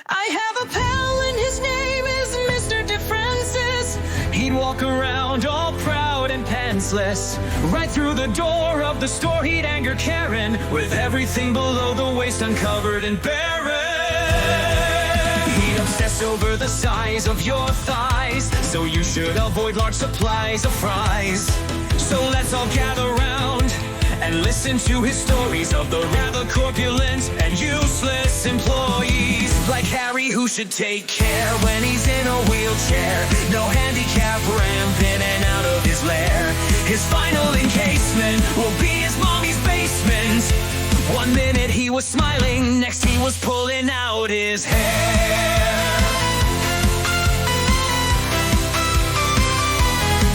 I have a pal and his name is Mr. Differences. He'd walk around all proud and pantsless. Right through the door of the store he'd anger Karen, with everything below the waist uncovered and barren. He'd obsess over the size of your thighs, so you should avoid large supplies of fries. So let's all gather round and listen to his stories of the rather corpulent and useless employees, like Harry, who should take care when he's in a wheelchair. No handicap ramp in and out of his lair. His final encasement will be his mommy's basement. 1 minute he was smiling, next he was pulling out his hair.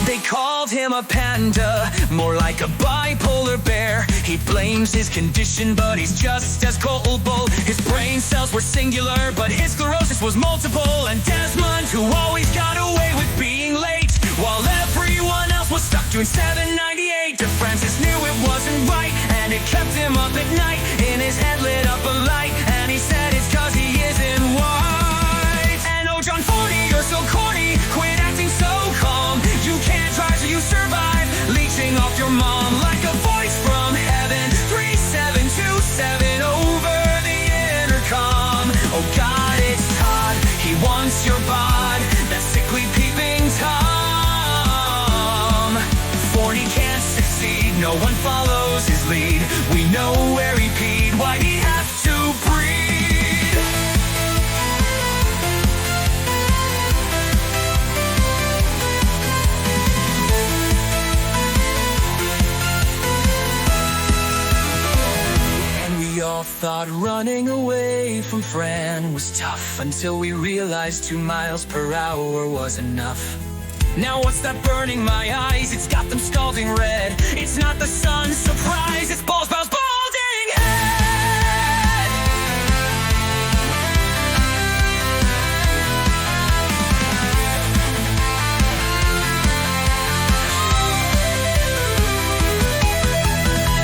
They called him a panda, more like a bipolar bear. He blames his condition, but he's just as culpable. His brain cells were singular, but his sclerosis was multiple. And Desmond, who always got away with being late, while everyone else was stuck doing 798. DeFrancis knew it wasn't right, and it kept him up at night. In his head lit up a light, and he said it's 'cause he isn't white. And oh, John Forney, you're so corny, quit acting so calm. You can't try till you survive, leeching off your mom like a voice from heaven. 3727 over the intercom. Oh God, it's Todd, he wants your bod, that sickly peeping Tom. Forney can't succeed, no one follows his lead. We know where he peed, why'd he have to breed? We all thought running away from Fran was tough, until we realized 2 miles per hour was enough. Now what's that burning my eyes? It's got them scalding red. It's not the sun's surprise, it's Ball's balding head.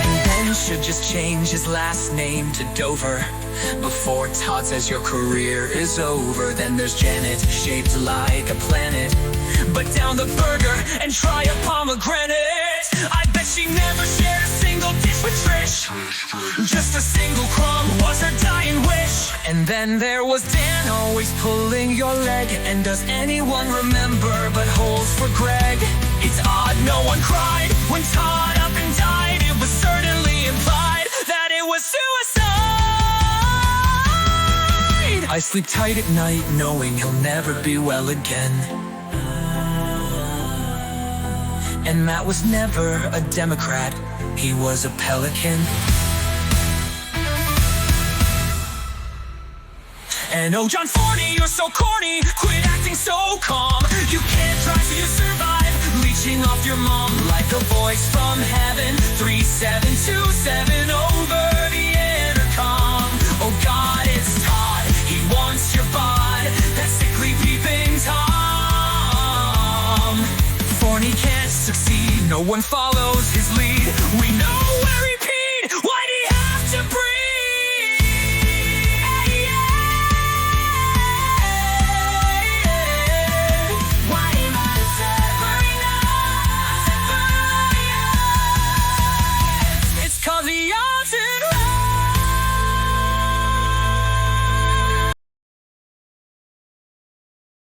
And Ben should just change his last name to Dover before Todd says your career is over. Then there's Janet, shaped like a planet, but down the burger and try a pomegranate. I bet she never shared a single dish with Trish. Just a single crumb was her dying wish. And then there was Dan, always pulling your leg. And does anyone remember but holes for Greg? It's odd no one cried when Todd up and died. It was certainly implied that it was suicide. I sleep tight at night knowing he'll never be well again. And Matt was never a Democrat, he was a pelican. And oh, John Forney, you're so corny, quit acting so calm. You can't try till you survive, leeching off your mom like a voice from heaven. 3727 over the intercom. Oh God, it's Todd, he wants your bod, that sickly peeping Tom. Forney can't succeed, no one follows